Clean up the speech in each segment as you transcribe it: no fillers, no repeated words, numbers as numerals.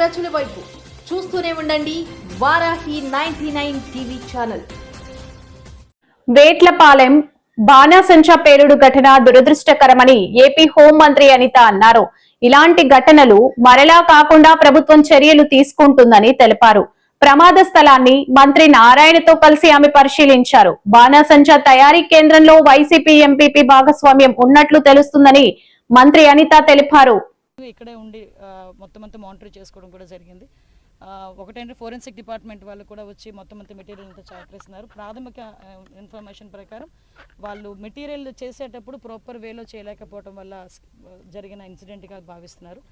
ప్రజల వైపు చూస్తూనే ఉండండి వారాహి 99 టీవీ ఛానల్. వేట్లపాలెం బాణాసంచా పేలుడు ఘటన దురదృష్టకరమని ఏపీ హోంమంత్రి అనిత అన్నారు. ఇలాంటి ఘటనలు మరలా కాకుండా ప్రభుత్వం చర్యలు తీసుకుంటుందని తెలిపారు. ప్రమాద స్థలాన్ని మంత్రి నారాయణతో కలిసి ఆమె పరిశీలించారు. బాణాసంచా తయారీ కేంద్రంలో వైసీపీ ఎంపీపీ భాగస్వామ్యం ఉన్నట్లు తెలుస్తుందని మంత్రి అనిత తెలిపారు. ఇక్కడే ఉండి మొత్తం అంతా మానిటర్ చేసుకోవడం కూడా జరిగింది. ఒకటంటే ఫోరెన్సిక్ డిపార్ట్మెంట్ వాళ్ళు కూడా వచ్చి మొత్తం అంతా మెటీరియల్ అంతా చేస్తున్నారు. ప్రాథమిక ఇన్ఫర్మేషన్ ప్రకారం వాళ్ళు మెటీరియల్ చేసేటప్పుడు ప్రాపర్ వేలో చేయలేకపోవడం వల్ల జరిగిన ఇన్సిడెంట్గా భావిస్తున్నారు.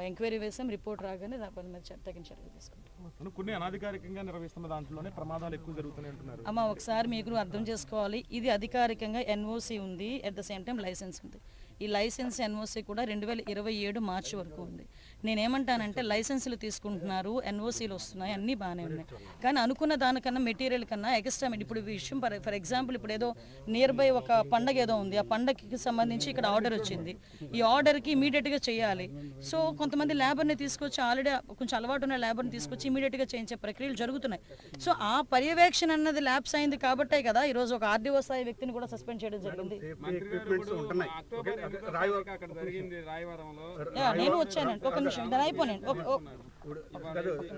ఎంక్వైరీ వేసాం, రిపోర్ట్ రాగానే దాని మీద తగిన చర్యలు తీసుకుంటాం. కొన్ని అనాధికారికంగా నిర్వహిస్తున్న దాంట్లోనే ప్రమాదాలు ఎక్కువ జరుగుతూనే ఉంటున్నారు. అమ్మ ఒకసారి మీరు అర్థం చేసుకోవాలి, ఇది అధికారికంగా ఎన్ఓసి ఉంది, at the same time licence ఉంది. ఈ లైసెన్స్ ఎన్ఓసి కూడా 2027 మార్చి వరకు ఉంది. నేనేమంటానంటే లైసెన్సులు తీసుకుంటున్నారు, ఎన్ఓసీలు వస్తున్నాయి, అన్నీ బాగానే ఉన్నాయి. కానీ అనుకున్న దానికన్నా మెటీరియల్ కన్నా ఎక్స్ట్రా ఇప్పుడు ఈ విషయం ఫర్ ఎగ్జాంపుల్ ఇప్పుడు ఏదో నియర్ బై ఒక పండగ ఏదో ఉంది, ఆ పండగకి సంబంధించి ఇక్కడ ఆర్డర్ వచ్చింది. ఈ ఆర్డర్కి ఇమీడియట్గా చేయాలి. సో కొంతమంది లేబర్ని తీసుకొచ్చి ఆల్రెడీ కొంచెం అలవాటు ఉన్న లేబర్ని తీసుకొచ్చి ఇమీడియట్గా చేయించే ప్రక్రియలు జరుగుతున్నాయి. సో ఆ పర్యవేక్షణ అన్నది ల్యాబ్స్ అయింది కాబట్టే కదా ఈరోజు ఒక ఆర్డీఓ స్థాయి వ్యక్తిని కూడా సస్పెండ్ చేయడం జరిగింది. నేను వచ్చానండి, ఒక నిమిషం దాని అయిపోయాను.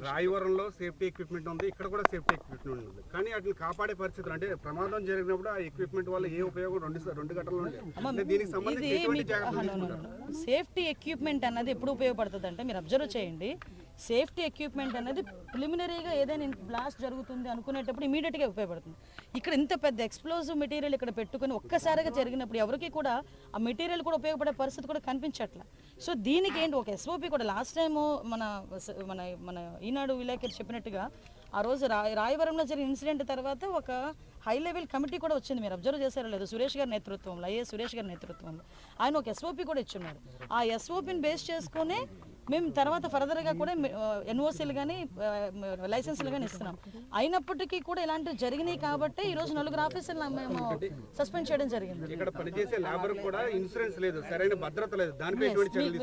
రాయవరంలో సేఫ్టీ ఎక్విప్మెంట్ ఉంది, ఇక్కడ కూడా సేఫ్టీ ఎక్విప్మెంట్ ఉంది. కానీ వాటిని కాపాడే పరిస్థితులు అంటే ప్రమాదం జరిగినప్పుడు ఆ ఎక్విప్మెంట్ వల్ల ఏ ఉపయోగం రెండు గంటలు దీనికి సంబంధించి సేఫ్టీ ఎక్విప్మెంట్ అన్నది ఎప్పుడు ఉపయోగపడుతుంది అంటే మీరు అబ్జర్వ్ చేయండి. సేఫ్టీ ఎక్విప్మెంట్ అనేది ప్రిలిమినరీగా ఏదైనా బ్లాస్ట్ జరుగుతుంది అనుకునేటప్పుడు ఇమీడియట్గా ఉపయోగపడుతుంది. ఇక్కడ ఇంత పెద్ద ఎక్స్ప్లోజివ్ మెటీరియల్ ఇక్కడ పెట్టుకుని ఒక్కసారిగా జరిగినప్పుడు ఎవరికి కూడా ఆ మెటీరియల్ కూడా ఉపయోగపడే పరిస్థితి కూడా కనిపించట్ల. సో దీనికి ఏంటి ఒక ఎస్ఓపి కూడా లాస్ట్ టైము మన మన మన ఈనాడు విలేకరు చెప్పినట్టుగా ఆ రోజు రాయవరంలో జరిగిన ఇన్సిడెంట్ తర్వాత ఒక హై లెవెల్ కమిటీ కూడా వచ్చింది. మీరు అబ్జర్వ్ చేశారో లేదు, సురేష్ గారి నేతృత్వంలో, ఐఏఎస్ సురేష్ గారి నేతృత్వంలో ఆయన ఒక ఎస్ఓపి కూడా ఇచ్చున్నారు. ఆ ఎస్ఓపిని బేస్ చేసుకుని మేము తర్వాత ఫర్దర్గా కూడా ఎన్ఓసీలు కానీ లైసెన్సులు కానీ ఇస్తున్నాం. అయినప్పటికీ కూడా ఇలాంటివి జరిగినాయి కాబట్టి ఈరోజు 4 ఆఫీసర్లు మేము సస్పెండ్ చేయడం జరిగింది.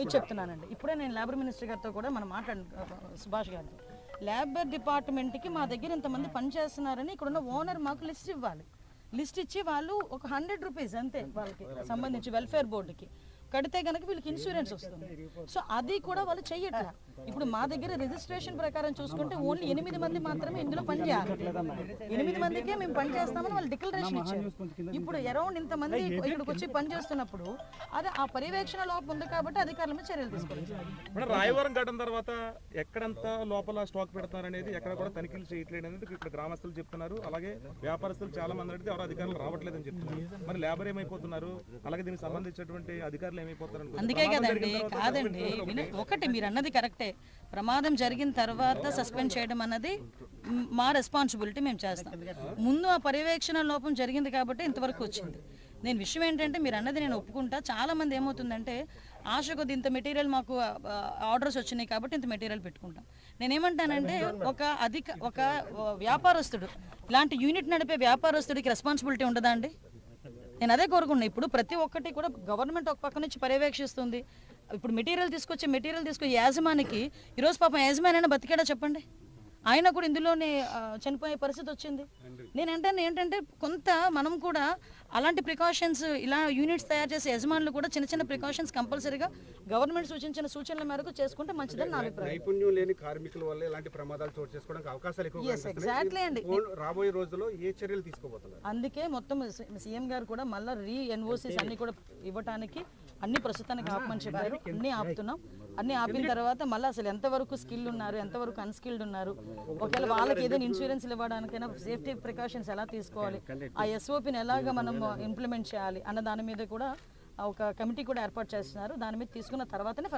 మీకు చెప్తున్నానండి, ఇప్పుడే నేను లేబర్ మినిస్టర్ గారితో కూడా మనం సుభాష్ గారితో లేబర్ డిపార్ట్మెంట్కి మా దగ్గర ఇంతమంది పనిచేస్తున్నారని ఇక్కడున్న ఓనర్ మాకు లిస్ట్ ఇవ్వాలి. లిస్ట్ ఇచ్చి వాళ్ళు ఒక 100 రూపీస్ అంతే వాళ్ళకి సంబంధించి వెల్ఫేర్ బోర్డుకి కడితే కనుక వీళ్ళకి ఇన్సూరెన్స్ వస్తుంది. సో అది కూడా వాళ్ళు చెయ్యట్ల. ఇప్పుడు మా దగ్గర రిజిస్ట్రేషన్ ప్రకారం చూసుకుంటే ఓన్లీ 8 మంది మాత్రమే ఇందులో పని చేయాలి. 8 మందికే మేము పని చేస్తామని వాళ్ళు డిక్లరేషన్ ఇచ్చారు. ఇప్పుడు అరౌండ్ ఇంతమంది ఇక్కడికి వచ్చి పని చేస్తున్నప్పుడు అది ఆ పర్యవేక్షణ లోపం ఉంది కాబట్టి అధికారుల మీద చర్యలు తీసుకోవాలి. రాయవరం ఘటన తర్వాత ఎక్కడంతా లోపల స్టాక్ పెడతారనేది ఎక్కడ కూడా తనిఖీలు చేయట్లేదు అనేది ఇక్కడ గ్రామస్తులు చెప్తున్నారు. అలాగే వ్యాపారస్తులు చాలా మంది అడిగితే ఎవరు అధికారులు రావట్లేదని చెప్తున్నారు. మరి లేబర్ ఏమైపోతున్నారు, అలాగే దీనికి సంబంధించినటువంటి అధికారులు ఏమైపోతారు? అందుకే కదండి, కాదండి ఒకటి మీరు అన్నది కరెక్టే. ప్రమాదం జరిగిన తర్వాత సస్పెండ్ చేయడం అన్నది మా రెస్పాన్సిబిలిటీ, మేము చేస్తాం. ముందు ఆ పర్యవేక్షణ లోపం జరిగింది కాబట్టి ఇంతవరకు వచ్చింది. నేను విషయం ఏంటంటే మీరు అన్నది నేను ఒప్పుకుంటా. చాలా మంది ఏమవుతుందంటే ఆశ కొద్ది ఇంత మెటీరియల్ మాకు ఆర్డర్స్ వచ్చినాయి కాబట్టి ఇంత మెటీరియల్ పెట్టుకుంటాం. నేనేమంటానంటే ఒక వ్యాపారస్తుడు, ఇలాంటి యూనిట్ నడిపే వ్యాపారస్తుడికి రెస్పాన్సిబిలిటీ ఉండదా అండి? నేను అదే కోరుకున్నా. ఇప్పుడు ప్రతి ఒక్కటి కూడా గవర్నమెంట్ ఒక పక్క నుంచి పర్యవేక్షిస్తుంది. ఇప్పుడు మెటీరియల్ తీసుకొచ్చి యాజమానికి ఈరోజు పాపం యాజమాని అయినా బతికాడా చెప్పండి? ఆయన కూడా ఇందులోనే చనిపోయే పరిస్థితి వచ్చింది. ఏంటంటే కొంత మనం కూడా అలాంటి ప్రికాషన్స్, ఇలా యూనిట్స్ తయారు చేసే యజమానులు కూడా చిన్న ప్రికాషన్స్ కంపల్సరీగా గవర్నమెంట్ సూచించిన సూచనల మేరకు చేసుకుంటే మంచిదని నా అభిప్రాయం. నైపుణ్యం లేని కార్మికుల వల్ల ఇలాంటి ప్రమాదాలు చోటు చేసుకోవడానికి అవకాశాలు ఎక్కువ. ఎగ్జాక్ట్లీ అండి. రాబోయే రోజుల్లో ఏ చర్యలు తీసుకోబోతున్నారు? అందుకే మొత్తం సీఎం గారు కూడా మళ్ళీ ఎన్ఓసీస్ అన్ని కూడా ఇవ్వడానికి అన్ని ప్రస్తుతానికి ఆపమని చెప్పారు. అన్ని ఆపుతున్నాం. అన్ని ఆపిన తర్వాత మళ్ళీ అసలు ఎంతవరకు స్కిల్ ఉన్నారు, ఎంతవరకు అన్స్కిల్డ్ ఉన్నారు, ఒకవేళ వాళ్ళకి ఏదైనా ఇన్సూరెన్స్ ఇవ్వడానికైనా సేఫ్టీ ప్రికాషన్స్ ఎలా తీసుకోవాలి, ఆ ఎస్ఓపిని ఎలాగ మనం ఇంప్లిమెంట్ చేయాలి అన్న దాని మీద కూడా ఒక కమిటీ కూడా ఏర్పాటు చేస్తున్నారు. దాని మీద తీసుకున్న తర్వాతనే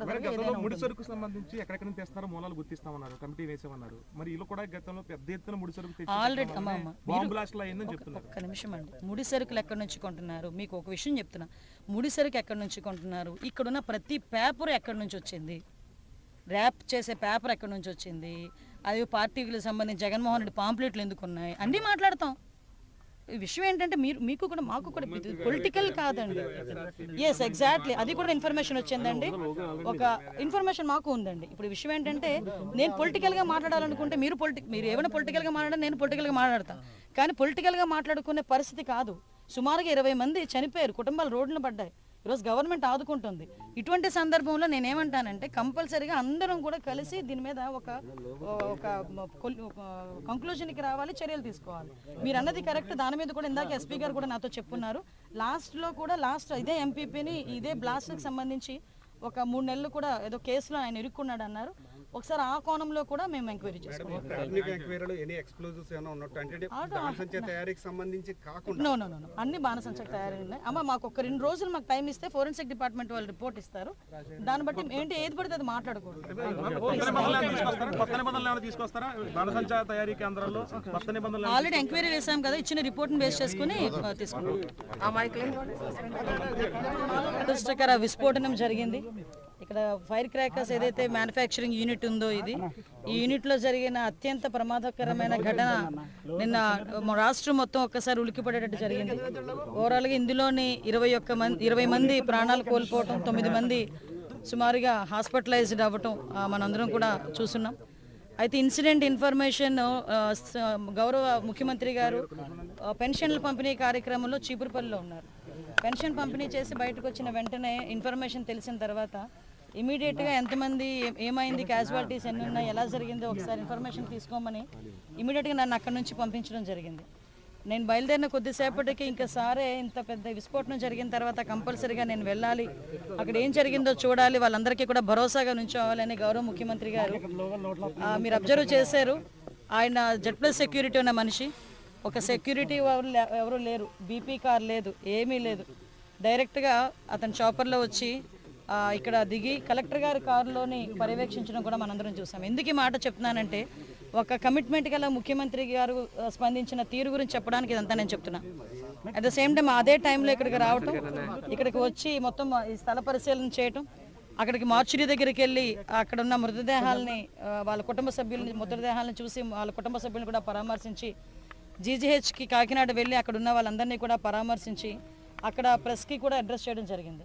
ముడి సరుకు సంబంధించి ఎక్కడెక్కడ నుంచి తెస్తున్నారో మూలాలు గుర్తిస్తామన్నారు, కమిటీ వేసామన్నారు. మరి ఇల్లు కూడా గతంలో పెద్ద ఎత్తున ముడి సరుకు ఆల్రెడీ ఒక్క నిమిషం అండి, ముడి సరుకులు ఎక్కడి నుంచి కొంటున్నారు? మీకు ఒక విషయం చెప్తున్నా, ముడి సరుకు ఎక్కడి నుంచి కొంటున్నారు? ఇక్కడున్న ప్రతి పేపర్ ఎక్కడి నుంచి వచ్చింది, ర్యాప్ చేసే పేపర్ ఎక్కడి నుంచి వచ్చింది, అవి పార్టీలకు సంబంధించి జగన్మోహన్ రెడ్డి పాంప్లెట్లు ఎందుకు ఉన్నాయి, అన్నీ మాట్లాడతాం. ఈ విషయం ఏంటంటే మీకు కూడా మాకు కూడా పొలిటికల్ కాదండి. ఎస్ ఎగ్జాక్ట్లీ, అది కూడా ఇన్ఫర్మేషన్ వచ్చిందండి. ఒక ఇన్ఫర్మేషన్ మాకు ఉందండి. ఇప్పుడు విషయం ఏంటంటే నేను పొలిటికల్గా మాట్లాడాలనుకుంటే మీరు ఏమైనా పొలిటికల్గా మాట్లాడాలి, నేను పొలిటికల్గా మాట్లాడతాను. కానీ పొలిటికల్గా మాట్లాడుకునే పరిస్థితి కాదు. సుమారుగా 20 మంది చనిపోయారు, కుటుంబాలు రోడ్డున పడ్డాయి. ఈరోజు గవర్నమెంట్ ఆదుకుంటుంది. ఇటువంటి సందర్భంలో నేనేమంటానంటే కంపల్సరీగా అందరం కూడా కలిసి దీని మీద ఒక కంక్లూజన్కి రావాలి, చర్యలు తీసుకోవాలి. మీరు అన్నది కరెక్ట్. దాని మీద కూడా ఇందాక ఎస్పీ గారు కూడా నాతో చెప్పున్నారు. లాస్ట్ ఇదే ఎంపీపీని ఇదే బ్లాస్ట్కి సంబంధించి ఒక 3 నెలలు కూడా ఏదో కేసులో ఆయన ఇరుక్కున్నాడు అన్నారు. ఒకసారి ఆ కోణంలో కూడా మేము ఎంక్వైరీ చేసుకున్నాం. నో అన్ని బాణసంచకు తయారీ ఉన్నాయి. అమ్మ మాకు ఒక 2 రోజులు మాకు టైం ఇస్తే ఫోరెన్సిక్ డిపార్ట్మెంట్ వాళ్ళు రిపోర్ట్ ఇస్తారు. దాన్ని బట్టి ఏంటి ఏది పడితే అది మాట్లాడకూడదు. ఆల్రెడీ ఎంక్వైరీ వేసాం కదా, ఇచ్చిన రిపోర్ట్ని బేస్ చేసుకుని తీసుకున్నాం. దురదృష్టకర విస్ఫోటనం జరిగింది. ఇక్కడ ఫైర్ క్రాకర్స్ ఏదైతే మ్యానుఫ్యాక్చరింగ్ యూనిట్ ఉందో ఈ యూనిట్లో జరిగిన అత్యంత ప్రమాదకరమైన ఘటన నిన్న రాష్ట్రం మొత్తం ఒక్కసారి ఉలిక్కిపడేటట్టు జరిగింది. ఓవరాల్గా ఇందులోని 20 మంది ప్రాణాలు కోల్పోవటం, 9 మంది సుమారుగా హాస్పిటలైజ్డ్ అవ్వటం మనందరం కూడా చూస్తున్నాం. అయితే ఇన్సిడెంట్ ఇన్ఫర్మేషన్ గౌరవ ముఖ్యమంత్రి గారు పెన్షన్ల పంపిణీ కార్యక్రమంలో చీపురుపల్లిలో ఉన్నారు. పెన్షన్ పంపిణీ చేసి బయటకు వచ్చిన వెంటనే ఇన్ఫర్మేషన్ తెలిసిన తర్వాత ఇమీడియట్గా ఎంతమంది ఏమైంది, క్యాజువాలిటీస్ ఎన్ని ఉన్నాయి, ఎలా జరిగిందో ఒకసారి ఇన్ఫర్మేషన్ తీసుకోమని ఇమీడియట్గా నన్ను అక్కడి నుంచి పంపించడం జరిగింది. నేను బయలుదేరిన కొద్దిసేపటికి ఇంకా సారే ఇంత పెద్ద విస్ఫోటనం జరిగిన తర్వాత కంపల్సరీగా నేను వెళ్ళాలి, అక్కడ ఏం జరిగిందో చూడాలి, వాళ్ళందరికీ కూడా భరోసాగా నుంచోవాలని గౌరవ ముఖ్యమంత్రి గారు మీరు అబ్జర్వ్ చేశారు. ఆయన జెడ్+ సెక్యూరిటీ ఉన్న మనిషి, ఒక సెక్యూరిటీ ఎవరు లేరు, బీపీ కార్ లేదు, ఏమీ లేదు. డైరెక్ట్గా అతను చాపర్లో వచ్చి ఇక్కడ దిగి కలెక్టర్ గారి కారులోని పర్యవేక్షించడం కూడా మనందరం చూసాం. ఎందుకు ఈ మాట చెప్తున్నానంటే ఒక కమిట్మెంట్ గల ముఖ్యమంత్రి గారు స్పందించిన తీరు గురించి చెప్పడానికి ఇదంతా నేను చెప్తున్నా. అట్ ద సేమ్ టైం అదే టైంలో ఇక్కడికి రావటం, ఇక్కడికి వచ్చి మొత్తం ఈ స్థల పరిశీలన చేయటం, అక్కడికి మార్చురీ దగ్గరికి వెళ్ళి అక్కడ ఉన్న మృతదేహాలని వాళ్ళ కుటుంబ సభ్యులని మృతదేహాలను చూసి వాళ్ళ కుటుంబ సభ్యులను కూడా పరామర్శించి జీజీహెచ్కి కాకినాడ వెళ్ళి అక్కడ ఉన్న వాళ్ళందరినీ కూడా పరామర్శించి అక్కడ ప్రెస్కి కూడా అడ్రస్ చేయడం జరిగింది.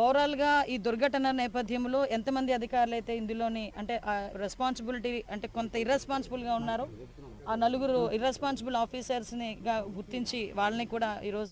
ఓవరాల్గా ఈ దుర్ఘటన నేపథ్యంలో ఎంతమంది అధికారులు అయితే ఇందులోని అంటే రెస్పాన్సిబిలిటీ అంటే కొంత ఇర్రెస్పాన్సిబుల్గా ఉన్నారో ఆ 4 ఇర్రెస్పాన్సిబుల్ ఆఫీసర్స్ని గుర్తించి వాళ్ళని కూడా ఈరోజు